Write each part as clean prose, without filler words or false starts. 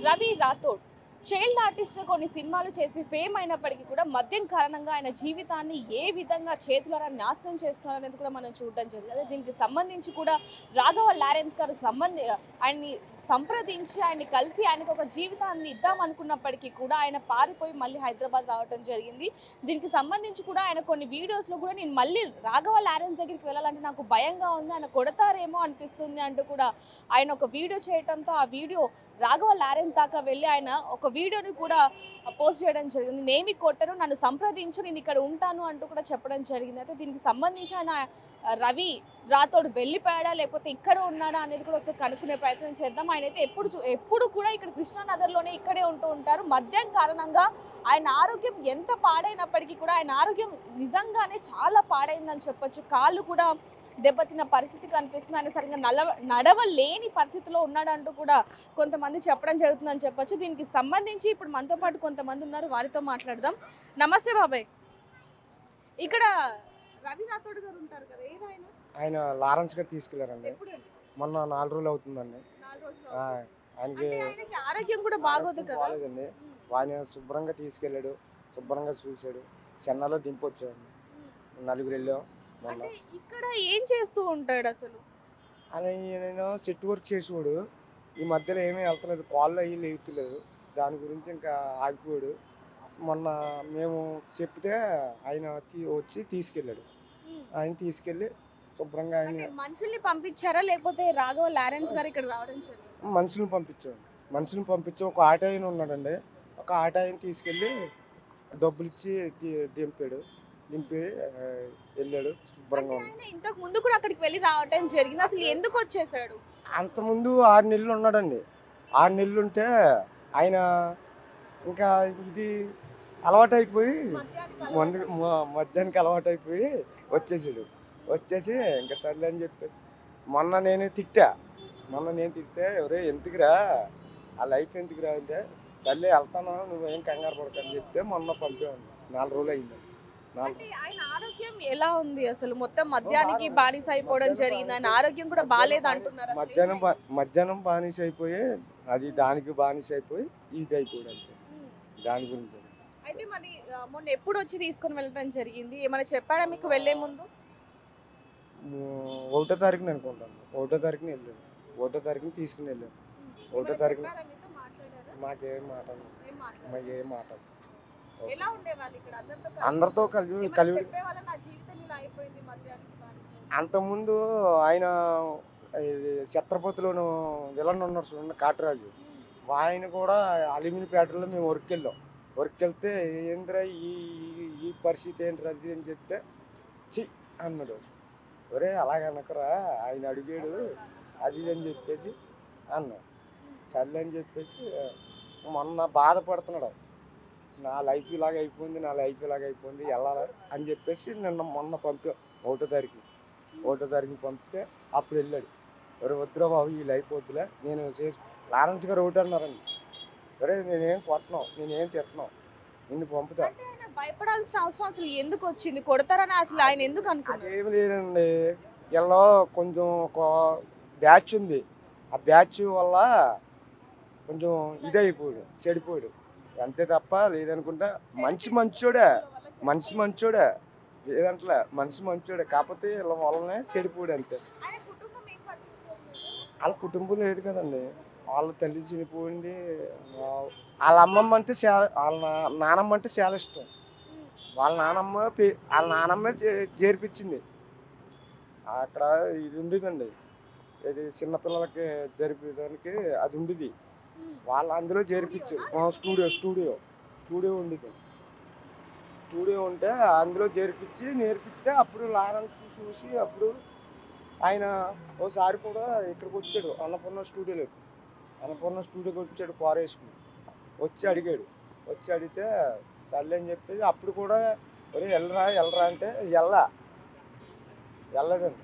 Ravi Rathod child ఆర్టిస్ట్గా కొన్ని సినిమాలు చేసి ఫేమ్ అయినప్పటికీ కూడా మద్యం కారణంగా ఆయన జీవితాన్ని ఏ విధంగా చేతులారా నాశనం చేస్తున్నారనేది కూడా మనం చూడడం జరిగింది. అదే దీనికి సంబంధించి కూడా రాఘవ లారెన్స్ గారు ఆయన్ని సంప్రదించి ఆయన్ని కలిసి ఆయనకు ఒక జీవితాన్ని ఇద్దాం అనుకున్నప్పటికీ కూడా ఆయన పారిపోయి మళ్ళీ హైదరాబాద్ రావడం జరిగింది. దీనికి సంబంధించి కూడా ఆయన కొన్ని వీడియోస్లో కూడా నేను మళ్ళీ రాఘవ లారెన్స్ దగ్గరికి వెళ్ళాలంటే నాకు భయంగా ఉంది, ఆయన కొడతారేమో అనిపిస్తుంది అంటూ కూడా ఆయన ఒక వీడియో చేయడంతో ఆ వీడియో రాఘవ లారెన్స్ దాకా వెళ్ళి ఆయన ఒక వీడియోని కూడా పోస్ట్ చేయడం జరిగింది. నేమి కొట్టను, నన్ను సంప్రదించు, నేను ఇక్కడ ఉంటాను అంటూ కూడా చెప్పడం జరిగింది. అయితే దీనికి సంబంధించి ఆయన రవి రాథోడ్ వెళ్ళిపోయాడా లేకపోతే ఇక్కడ ఉన్నాడా అనేది కూడా ఒకసారి కనుక్కునే ప్రయత్నం చేద్దాం. ఆయన అయితే ఎప్పుడు కూడా ఇక్కడ కృష్ణానగర్లోనే ఇక్కడే ఉంటూ ఉంటారు. మద్యం కారణంగా ఆయన ఆరోగ్యం ఎంత పాడైనప్పటికీ కూడా ఆయన ఆరోగ్యం నిజంగానే చాలా పాడైందని చెప్పొచ్చు. కాళ్ళు కూడా దెబ్బతిన్న పరిస్థితి కనిపిస్తుంది. ఆయన సరిగ్గా నడవలేని పరిస్థితిలో ఉన్నాడంటూ కూడా కొంతమంది చెప్పడం జరుగుతుందని చెప్పొచ్చు. దీనికి సంబంధించి ఇప్పుడు మనతో పాటు కొంతమంది ఉన్నారు, వారితో మాట్లాడదాం. నమస్తే బాబాయ్. ఇక్కడ రవి రాథోడ్ గారు ఉంటారు కదా, ఆయన లారెన్స్ గారు తీసుకెళ్లారండి. మొన్న 4 రోజులు అవుతుందండి. ఆయనకి ఆరోగ్యం కూడా బాగోదు కదా. బాగాలేదండి. ఆయన శుభ్రంగా తీసుకెళ్ళాడు, శుభ్రంగా చూశాడు, చెన్నైలో దింపొచ్చాడు. 4 వెళ్ళాం. ఇక్కడ ఏం చేస్తూ ఉంటాడు అసలు? అని నేను సెట్ వర్క్ చేసేవాడు. ఈ మధ్యలో ఏమీ వెళ్తలేదు, కాళ్ళు అయ్యి లేగుతలేదు. దాని గురించి ఇంకా ఆగిపోయాడు. మొన్న మేము చెప్తే ఆయన వచ్చి తీసుకెళ్ళాడు. ఆయన తీసుకెళ్ళి శుభ్రంగా ఆయన మనుషుల్ని పంపించారా లేకపోతే రాఘవ లారెన్స్ గారు ఇక్కడ రావడం జరిగింది? మనుషులను పంపించాం. ఒక ఆట ఆయన ఉన్నాడండి, ఒక ఆట ఆయన తీసుకెళ్ళి డబ్బులు ఇచ్చి దింపి వెళ్ళాడు. శుభ్రంగా ఇంతకు ముందు కూడా అక్కడికి వెళ్ళి రావడం జరిగింది. అసలు ఎందుకు వచ్చేసాడు? అంతకుముందు 6 నెలలు ఉన్నాడండి. 6 నెలలు ఉంటే ఆయన ఇంకా ఇది అలవాటైపోయి మధ్యాహ్నానికి అలవాటైపోయి వచ్చేసి ఇంకా సర్లే అని చెప్పేసి మొన్న నేను తిడితే ఎవరే ఎందుకురా ఆ లైఫ్ ఎందుకురా అంటే సర్లే వెళ్తాను, నువ్వేం కంగారు పడకని చెప్తే మొన్న పంపేవాడిని. 4 రోజులు అయింది. ఆయన ఆరోగ్యం ఎలా ఉంది అసలు? మొత్తం మద్యానికి బానిస అయిపోవడం జరిగింది. ఆయన ఆరోగ్యం కూడా బాగాలేదు అంటున్నారు. మధ్యాహ్నం బానిస అయిపోయి అది దానికి బానిస అయిపోయి ఇది అయిపోయాడు అంతే. దాని గురించి అయితే మరి మొన్న ఎప్పుడు వచ్చి తీసుకొని వెళ్ళడం జరిగింది? ఏమైనా చెప్పాడా మీకు వెళ్ళే ముందు? 1వ తారీఖున అనుకుంటాను. 1వ తారీఖున వెళ్ళాను. 1వ తారీఖున తీసుకుని వెళ్ళాను. 1వ తారీఖున మాకేం మాట అందరితో కలిసి అంతకుముందు ఆయన ఛత్రపతిలోను విలన్ ఉన్నాడు చూడండి, కాటరాజు. ఆయన కూడా అల్యూమినియం ఫ్యాక్టరీలో మేము వర్క్ వెళ్తే ఏంద్రా ఈ పరిస్థితి ఏంటి అది అని చెప్తే చి అన్నాడు. ఒరే అలాగనకరా, ఆయన అడిగాడు అది అని చెప్పేసి అన్నాడు. సర్లే అని చెప్పేసి మొన్న బాధపడుతున్నాడు. నా లైఫ్ ఇలాగ అయిపోయింది వెళ్ళాలి అని చెప్పేసి మొన్న పంపాం. 1వ తారీఖు పంపితే అప్పుడు వెళ్ళాడు. ఒరే వద్దురా బాబు, ఈ లైఫ్ వద్దులే, నేను లారెన్స్ గారు ఒకటి అన్నారండి, ఒరే నేనేం కొట్టను, నేనేం తిట్టను, నిన్ను పంపుతా. భయపడాల్సిన అవసరం అసలు ఎందుకు వచ్చింది? కొడతారని అసలు ఆయన ఎందుకు అనుకున్నారు? ఏమి లేదండి, ఇలా కొంచెం ఒక బ్యాచ్ ఉంది. ఆ బ్యాచ్ వల్ల కొంచెం ఇదైపోయాడు, చెడిపోయాడు అంతే తప్ప లేదనుకుంటా. మంచోడే లేదంటే మనిషి మంచోడే, కాకపోతే ఇలా వల్లనే చెడిపోయాడు అంతే. వాళ్ళ కుటుంబం లేదు కదండి, వాళ్ళ తల్లి చనిపోయింది. వాళ్ళ అమ్మమ్మ అంటే వాళ్ళ నానమ్మ అంటే చాలా ఇష్టం. వాళ్ళ నానమ్మ చేర్పించింది. అక్కడ ఇది ఉండేదండి, ఇది చిన్నపిల్లలకి జరిపేదానికి అది ఉండేది. వాళ్ళు అందులో చేర్పించారు. స్టూడియో ఉండేది. స్టూడియో ఉంటే అందులో నేర్పిస్తే అప్పుడు లారెన్స్ చూసి అప్పుడు ఆయన ఓసారి కూడా ఇక్కడికి వచ్చాడు, అన్నపూర్ణ స్టూడియోకి వచ్చాడు. కారు వేసుకుని వచ్చి అడిగితే సర్లే అని చెప్పేసి అప్పుడు కూడా ఒరే వెళ్ళరా అంటే వెళ్ళలేదండి.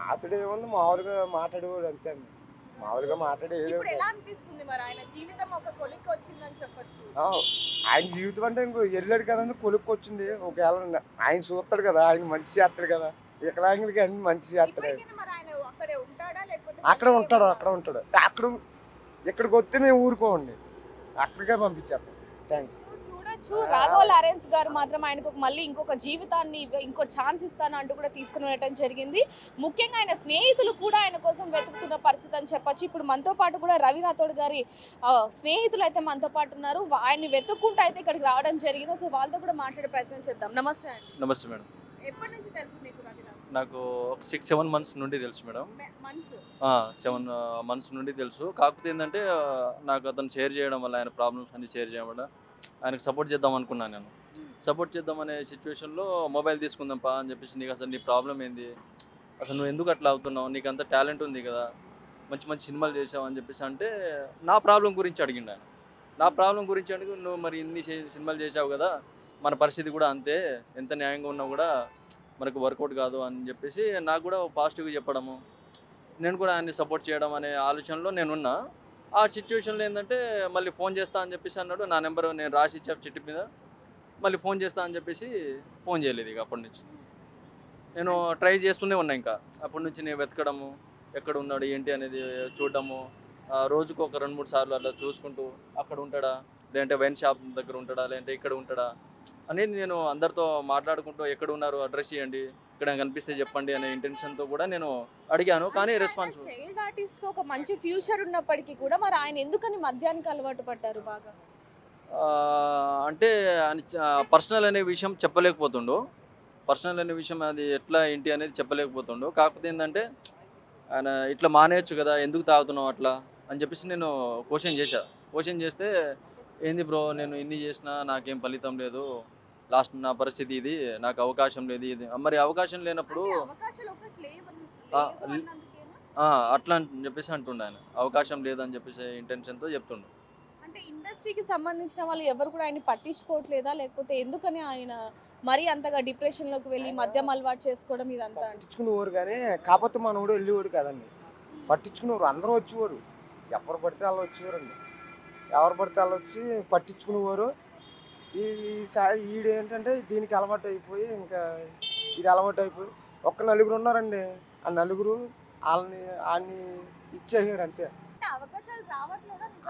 మాట్లాడే ఏముంది, మామూలుగా మాట్లాడేవాడు అంతే అండి. మామూలుగా మాట్లాడేది. ఆయన జీవితం అంటే ఇంకో వెళ్ళాడు కదండి, కొలుక్కి వచ్చింది. ఒకవేళ ఆయన చూస్తాడు కదా, ఆయన మంచి చేస్తాడు కదా, వికలాంగులకి అన్ని మంచి చేస్తాడు. అక్కడ ఉంటాడు అక్కడ ఇక్కడికి వస్తే మేము ఊరుకోండి, అక్కడికే పంపించేస్తాం. థ్యాంక్స్. చూడొచ్చు రాఘవ లారెన్స్ గారు మాత్రం ఆయనకు మళ్ళీ ఇంకొక జీవితాన్ని ఇంకో ఛాన్స్ ఇస్తాను అంటూ కూడా తీసుకుని వెళ్ళడం జరిగింది. ముఖ్యంగా ఆయన స్నేహితులు కూడా ఆయన కోసం వెతుకుతున్న పరిస్థితి అని చెప్పొచ్చు. ఇప్పుడు మనతో పాటు కూడా రవి రాథోడ్ గారి స్నేహితులు అయితే మనతో పాటు ఉన్నారు. ఆయన్ని వెతుక్కుంటూ అయితే ఇక్కడికి రావడం జరిగింది. సో వాళ్ళతో కూడా మాట్లాడే ప్రయత్నం చేద్దాం. నమస్తే అండి. నమస్తే మేడం. ఎప్పటి నుంచి తెలుసు మీకు రవి రాథోడ్? నాకు ఒక 6-7 మంత్స్ నుండి తెలుసు మేడం. మంత్స్ 7 మంత్స్ నుండి తెలుసు. కాకపోతే ఏంటంటే నాకు అతను షేర్ చేయడం వల్ల, ఆయన ప్రాబ్లమ్స్ అన్ని షేర్ చేయడం వల్ల ఆయనకు సపోర్ట్ చేద్దాం అనుకున్నాను. నేను సపోర్ట్ చేద్దాం అనే సిచ్యువేషన్లో మొబైల్ తీసుకుందాం పా అని చెప్పేసి, నీకు అసలు నీ ప్రాబ్లం ఏంది, అసలు నువ్వు ఎందుకు అట్లా అవుతున్నావు, నీకు అంత టాలెంట్ ఉంది కదా, మంచి మంచి సినిమాలు చేసావు అని చెప్పేసి అంటే నా ప్రాబ్లం గురించి అడిగిండు ఆయన. నా ప్రాబ్లం గురించి అడిగి, నువ్వు మరి ఇన్ని సినిమాలు చేసావు కదా, మన పరిస్థితి కూడా అంతే, ఎంత న్యాయంగా ఉన్నా కూడా మనకు వర్కౌట్ కాదు అని చెప్పేసి నాకు కూడా పాజిటివ్గా చెప్పడము, నేను కూడా ఆయన్ని సపోర్ట్ చేయడం అనే ఆలోచనలో నేనున్నా. ఆ సిచ్యువేషన్లో ఏంటంటే మళ్ళీ ఫోన్ చేస్తా అని చెప్పేసి అన్నాడు. నా నెంబర్ నేను రాసి ఇచ్చా చిట్టి మీద, మళ్ళీ ఫోన్ చేస్తా అని చెప్పేసి ఫోన్ చేయలేదు. ఇక అప్పటి నుంచి నేను ట్రై చేస్తూనే ఉన్నా. ఇంకా అప్పటి నుంచి నేను వెతకడము, ఎక్కడ ఉన్నాడు ఏంటి అనేది చూడడము, రోజుకు ఒక 2-3 సార్లు అలా చూసుకుంటూ అక్కడ ఉంటాడా, లేదంటే వైన్ షాప్ దగ్గర ఉంటాడా, లేదంటే ఇక్కడ ఉంటాడా అనేది నేను అందరితో మాట్లాడుకుంటూ, ఎక్కడ ఉన్నారు అడ్రస్ ఇవ్వండి, ఇక్కడ కనిపిస్తే చెప్పండి అనే ఇంటెన్షన్తో కూడా నేను అడిగాను. కానీ రెస్పాన్స్ చైల్డ్ ఆర్టిస్ట్ ఒక మంచి ఫ్యూచర్ ఉన్నప్పటికీ కూడా మరి ఆయన ఎందుకని మద్యానికి అలవాటు పడ్డారు బాగా? అంటే పర్సనల్ అనే విషయం చెప్పలేకపోతుండు. పర్సనల్ అనే విషయం అది ఎట్లా ఏంటి అనేది చెప్పలేకపోతుండు. కాకపోతే ఏంటంటే ఆయన ఇట్లా మానేయచ్చు కదా, ఎందుకు తాగుతున్నావు అట్లా అని చెప్పేసి నేను క్వశ్చన్ చేస్తే, ఏంది బ్రో నేను ఇన్ని చేసినా నాకేం ఫలితం లేదు, లాస్ట్ నా పరిస్థితి ఇది, నాకు అవకాశం లేదు ఇది. మరి అవకాశం లేనప్పుడు అట్లా అని చెప్పేసి అంటుండే ఆయన. అవకాశం లేదని చెప్పేసి ఇంటెన్షన్తో చెప్తుండు. అంటే ఇండస్ట్రీకి సంబంధించిన వాళ్ళు ఎవరు కూడా ఆయన పట్టించుకోవట్లేదా, లేకపోతే ఎందుకని ఆయన మరీ అంతగా డిప్రెషన్లోకి వెళ్ళి మద్యం అలవాటు చేసుకోవడం ఇదంతా? పట్టించుకునేవారు కానీ, కాకపోతే మనోడు వెళ్ళేవాడు కదండి, పట్టించుకునేవారు. అందరూ వచ్చేవారు, ఎవరు పడితే వాళ్ళు వచ్చేవారండి, ఎవరు పడితే వాళ్ళు వచ్చి పట్టించుకునేవారు. ఈసారి ఏంటంటే దీనికి అలవాటు అయిపోయి, ఇంకా ఇది అలవాటు అయిపోయి ఒక్క 4 ఉన్నారండి. ఆ 4 వాళ్ళని ఇచ్చేసారు అంతే.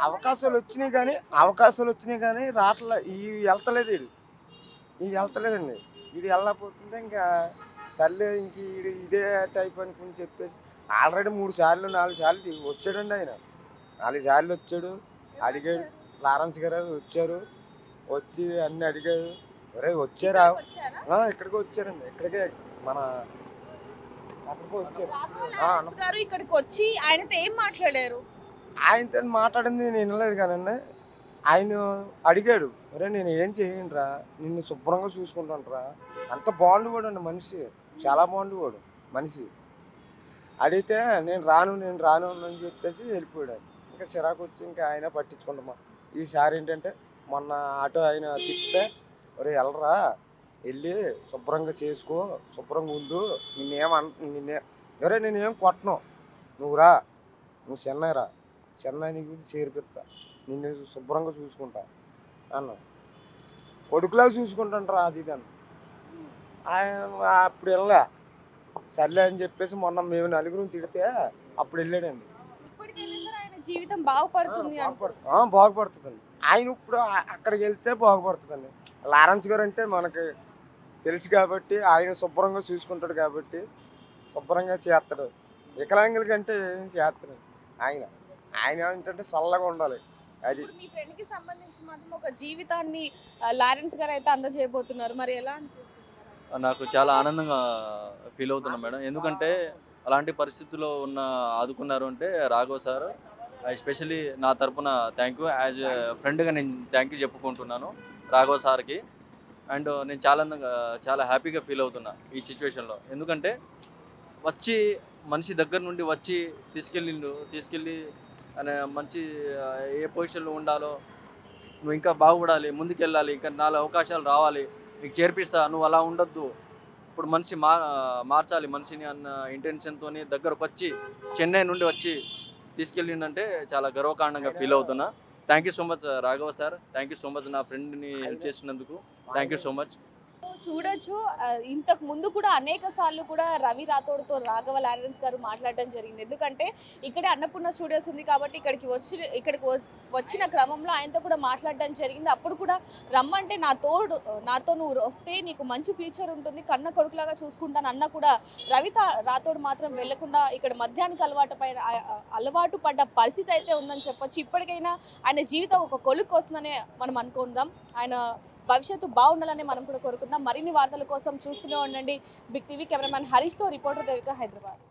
అవకాశాలు వచ్చినాయి కానీ రావట్లే. వెళ్తలేదు, వెళ్తలేదండి. వీడు వెళ్ళకపోతుంటే ఇంకా సర్లే ఇంక ఇదే టైప్ అనుకుని చెప్పేసి ఆల్రెడీ 3 సార్లు 4 సార్లు వచ్చాడండి ఆయన. 4 సార్లు వచ్చాడు, అడిగాడు. లారెన్స్ గారు వచ్చారు, వచ్చి అన్ని అడిగారు. ఒరే వచ్చారా, ఇక్కడికి వచ్చారండి, ఇక్కడికే మన అక్కడికి వచ్చారు. ఇక్కడికి వచ్చి ఆయనతో ఏం మాట్లాడారు? ఆయనతో మాట్లాడింది నేను వినలేదు కానండి. ఆయన అడిగాడు, ఒరే నేను ఏం చేయండిరా, నిన్ను శుభ్రంగా చూసుకుంటానురా. అంత బాగుండేవాడు అండి మనిషి, చాలా బాగుండేవాడు మనిషి. అడిగితే నేను రాను అని చెప్పేసి వెళ్ళిపోయాడు. ఇంకా చిరాకు వచ్చి ఇంకా ఆయన పట్టించుకుంటామా. ఈసారి ఏంటంటే మొన్న ఆటో ఆయన తిప్పితే, ఒరే వెళ్ళరా, వెళ్ళి శుభ్రంగా చేసుకో, శుభ్రంగా ఉండు, ఒరే నేనేం కొట్టను, నువ్వు రా, నువ్వు చెన్నై నీకు చేర్పిస్తా, నిన్ను శుభ్రంగా చూసుకుంటా అన్న, కొడుకులా చూసుకుంటాను రా అది దాన్ని. అప్పుడు వెళ్ళా, సర్లే అని చెప్పేసి మొన్న మేము 4 తిడితే అప్పుడు వెళ్ళాడండి. జీవితం బాగుపడుతుందండి. ఆయన ఇప్పుడు అక్కడికి వెళ్తే బాగుపడుతుందండి. లారెన్స్ గారు అంటే మనకి తెలుసు కాబట్టి, ఆయన శుభ్రంగా చూసుకుంటాడు కాబట్టి శుభ్రంగా చేస్తాడు. వికలాంగుల కంటే ఏం చేస్తాడు ఆయన ఏంటంటే చల్లగా ఉండాలి. అది మీ ఫ్రెండ్ కి సంబంధించి మాత్రం ఒక జీవితాన్ని లారెన్స్ గారు అయితే అందజేయబోతున్నారు. మరి ఎలా అనిపిస్తుంది? నాకు చాలా ఆనందంగా ఫీల్ అవుతున్నా మేడం. ఎందుకంటే అలాంటి పరిస్థితుల్లో ఆదుకున్నారు అంటే రాఘవ్ సార్, ఎస్పెషల్లీ నా తరపున థ్యాంక్ యూ. యాజ్ ఫ్రెండ్గా నేను థ్యాంక్ యూ చెప్పుకుంటున్నాను రాఘవ్ సార్కి. అండ్ నేను చాలా హ్యాపీగా ఫీల్ అవుతున్నా ఈ సిచ్యువేషన్లో. ఎందుకంటే వచ్చి మనిషి దగ్గర నుండి వచ్చి తీసుకెళ్ళి అనే మంచి ఏ పొజిషన్లో ఉండాలో, నువ్వు ఇంకా బాగుపడాలి, ముందుకెళ్ళాలి, ఇంకా 4 అవకాశాలు రావాలి, నీకు చేర్పిస్తా, నువ్వు అలా ఉండొద్దు, ఇప్పుడు మనిషి మార్చాలి మనిషిని అన్న ఇంటెన్షన్తో దగ్గరకు వచ్చి చెన్నై నుండి వచ్చి తీసుకెళ్ళిందంటే చాలా గర్వకారణంగా ఫీల్ అవుతున్నా. Thank you so much Raghava sir, thank you so much నా ఫ్రెండ్ని హెల్ప్ చేసినందుకు, థ్యాంక్ యూ సో మచ్. చూడొచ్చు. ఇంతకు ముందు కూడా అనేక సార్లు కూడా రవి రాథోడ్‌తో రాఘవ లారెన్స్ గారు మాట్లాడడం జరిగింది. ఎందుకంటే ఇక్కడే అన్నపూర్ణ స్టూడియోస్ ఉంది కాబట్టి ఇక్కడికి వచ్చిన క్రమంలో ఆయనతో కూడా మాట్లాడడం జరిగింది. అప్పుడు కూడా రమ్మంటే నాతో నువ్వు వస్తే నీకు మంచి ఫ్యూచర్ ఉంటుంది, కన్న కొడుకులాగా చూసుకుంటాను అన్న కూడా రాథోడ్ మాత్రం వెళ్లకుండా ఇక్కడ మద్యానికి అలవాటు పడ్డ పరిస్థితి అయితే ఉందని చెప్పొచ్చు. ఇప్పటికైనా ఆయన జీవితం ఒక కొలుక్కు వస్తుందనే మనం అనుకుందాం. ఆయన భవిష్యత్తు బాగుండాలని మనం కూడా కోరుకుందాం. మరిన్ని వార్తల కోసం చూస్తూనే ఉండండి బిగ్ టీవీ. కెమెరామ్యాన్ హరీష్తో రిపోర్టర్ దేవిక, హైదరాబాద్.